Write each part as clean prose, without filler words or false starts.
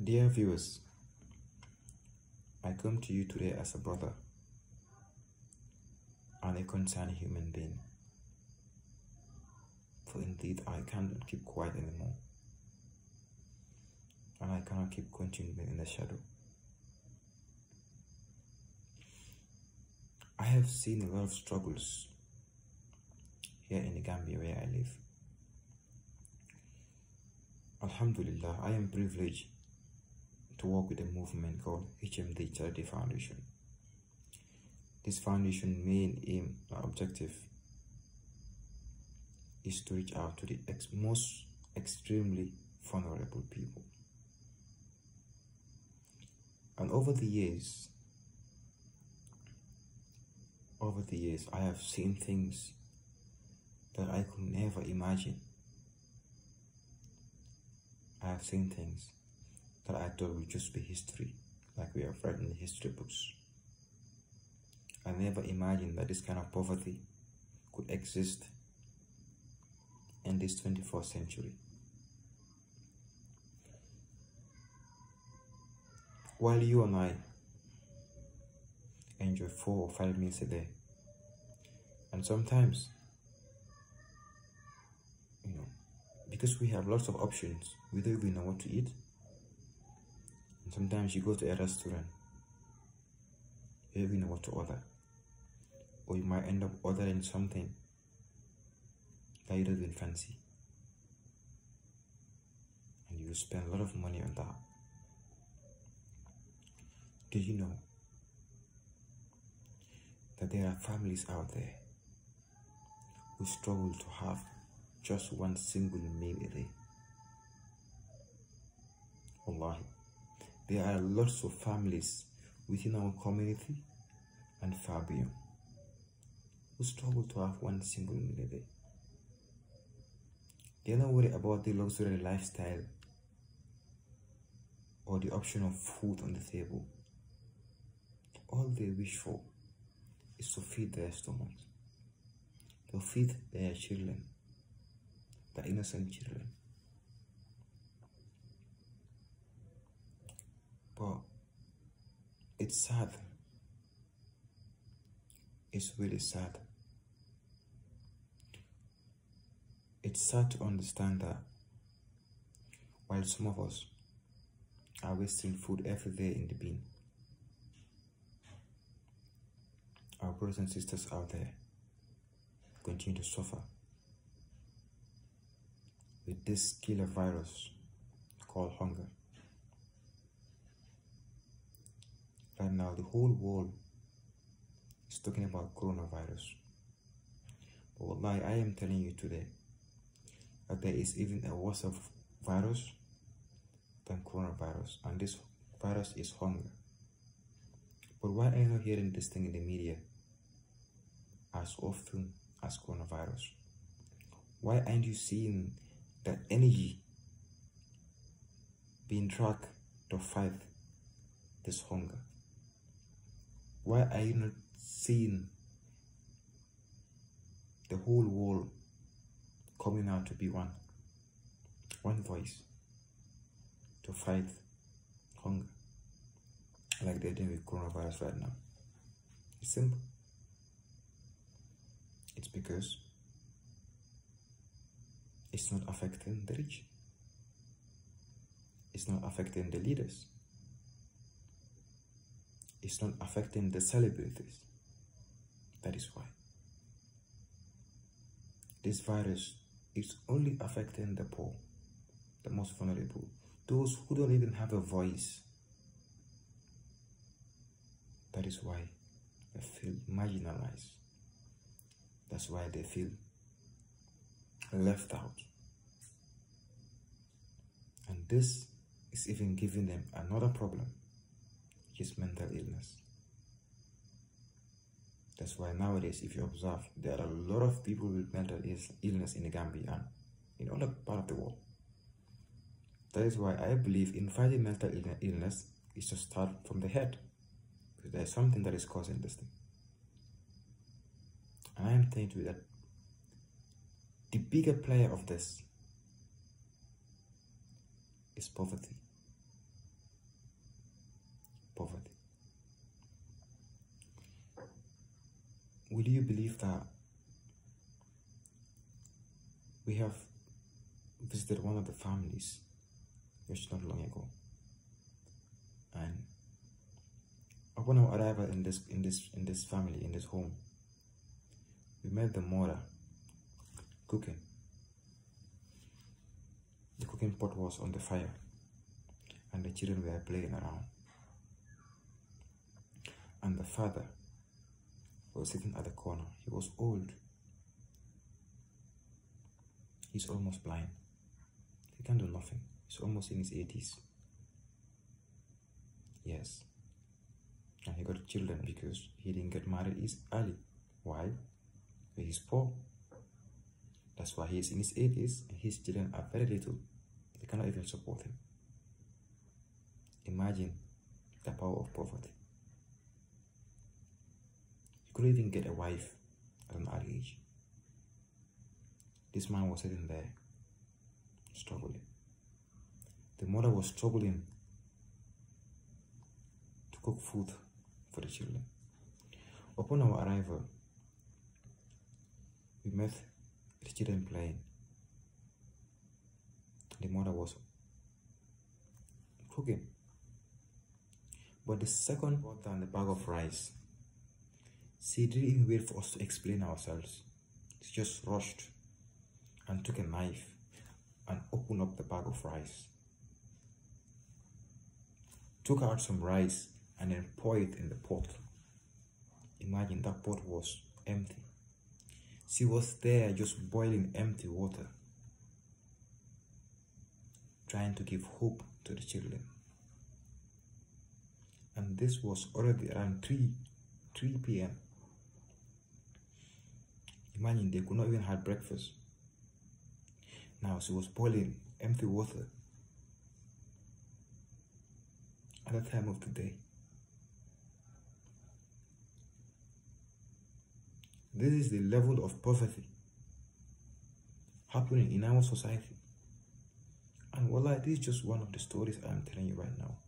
Dear viewers, I come to you today as a brother and a concerned human being. For indeed, I cannot keep quiet anymore, and I cannot keep continuing in the shadow. I have seen a lot of struggles here in the Gambia where I live. Alhamdulillah, I am privileged to work with a movement called HMD Charity Foundation. This foundation main aim or objective is to reach out to the most extremely vulnerable people. And over the years, I have seen things that I could never imagine. I have seen things that I thought would just be history, like we have read in the history books. I never imagined that this kind of poverty could exist in this 21st century. While you and I enjoy 4 or 5 meals a day, and sometimes, because we have lots of options, we don't even know what to eat. And sometimes you go to a restaurant, you don't even know what to order, or you might end up ordering something that you don't even fancy, and you will spend a lot of money on that. Do you know that there are families out there who struggle to have just one single meal a day? Wallahi, there are lots of families within our community and far beyond who struggle to have one single meal a day. They are not worried about the luxury lifestyle or the option of food on the table. All they wish for is to feed their stomachs, to feed their children, the innocent children. But it's sad. It's really sad. It's sad to understand that while some of us are wasting food every day in the bin, our brothers and sisters out there continue to suffer with this killer virus called hunger. Right now, the whole world is talking about coronavirus. But wallahi, I am telling you today that there is even a worse of virus than coronavirus, and this virus is hunger. But why are you not hearing this thing in the media as often as coronavirus? Why aren't you seeing that energy being tracked to fight this hunger? Why are you not seeing the whole world coming out to be one voice to fight hunger like they're doing with coronavirus right now? It's simple. It's because it's not affecting the rich. It's not affecting the leaders. It's not affecting the celebrities. That is why. This virus is only affecting the poor, the most vulnerable, those who don't even have a voice. That is why they feel marginalized. That's why they feel left out. And this is even giving them another problem, which is mental illness. That's why nowadays, if you observe, there are a lot of people with mental illness in the Gambia and in other part of the world. That is why I believe in fighting mental illness is to start from the head, because there is something that is causing this thing. And I am telling you that the bigger player of this is poverty. poverty. Will you believe that we have visited one of the families just not long ago, and upon our arrival in this family, in this home, we met the mother cooking. The cooking pot was on the fire, and the children were playing around. And the father was sitting at the corner. He was old. He's almost blind. He can do nothing. He's almost in his 80s. Yes. And he got children because he didn't get married early. Why? Because he's poor. That's why he's in his 80s and his children are very little. They cannot even support him. Imagine the power of poverty. He couldn't even get a wife at an early age. This man was sitting there, struggling. The mother was struggling to cook food for the children. Upon our arrival, we met the children playing. The mother was cooking. But the second brought down the bag of rice. She didn't even wait for us to explain ourselves. She just rushed and took a knife and opened up the bag of rice. Took out some rice and then poured it in the pot. Imagine that pot was empty. She was there just boiling empty water, trying to give hope to the children. And this was already around 3 p.m. Imagine they could not even have breakfast. Now she was boiling empty water at that time of the day. This is the level of poverty happening in our society. And wallah, this is just one of the stories I am telling you right now.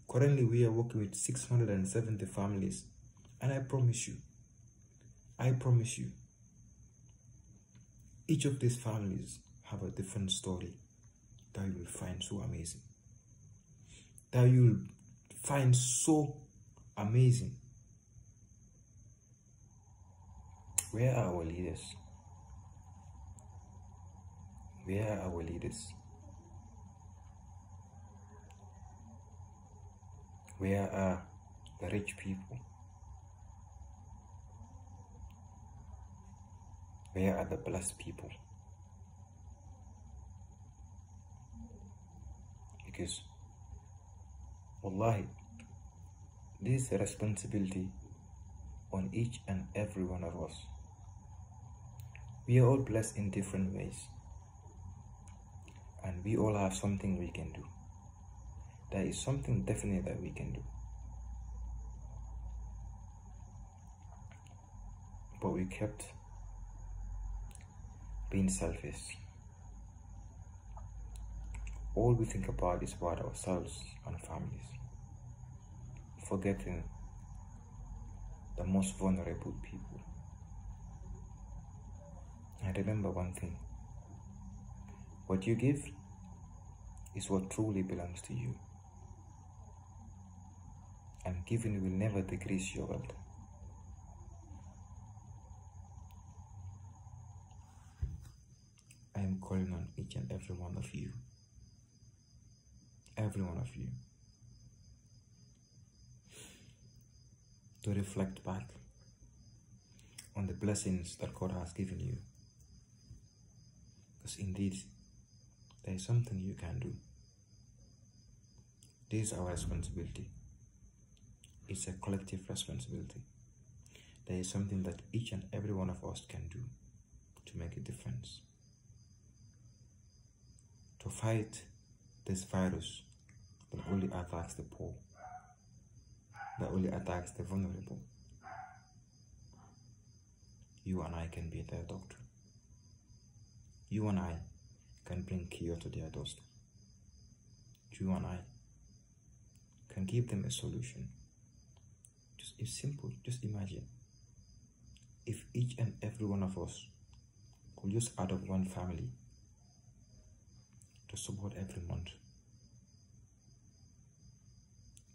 Currently, we are working with 670 families. And I promise you, each of these families have a different story that you will find so amazing. That you will find so amazing. Where are our leaders? Where are our leaders? Where are the rich people? Where are the blessed people? Because, wallahi, this is a responsibility on each and every one of us. We are all blessed in different ways, and we all have something we can do. There is something definite that we can do. But we kept being selfish. All we think about is about ourselves and families, forgetting the most vulnerable people. And remember one thing: what you give is what truly belongs to you, and giving will never decrease your wealth. I am calling on each and every one of you, to reflect back on the blessings that God has given you. Because indeed, there is something you can do. This is our responsibility. It's a collective responsibility. There is something that each and every one of us can do to make a difference. To fight this virus that only attacks the poor, that only attacks the vulnerable. You and I can be their doctor. You and I can bring cure to their doorstep. You and I can and give them a solution. It's simple. Just imagine if each and every one of us could just add up one family to support every month.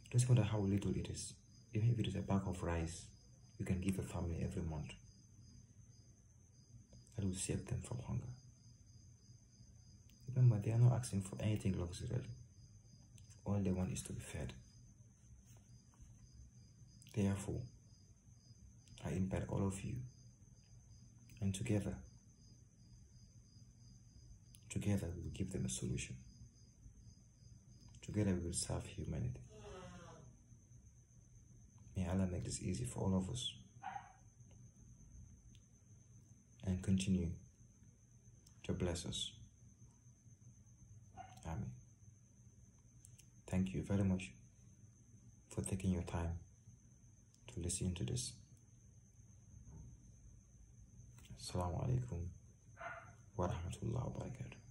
It doesn't matter how little it is. Even if it is a bag of rice, you can give a family every month. That will save them from hunger. Remember, they are not asking for anything luxurious. All they want is to be fed. Therefore, I invite all of you, and together we will give them a solution. Together we will serve humanity. May Allah make this easy for all of us and continue to bless us. Amen. Thank you very much for taking your time to listen to this. Assalamu alaikum wa rahmatullahi wa barakatuh.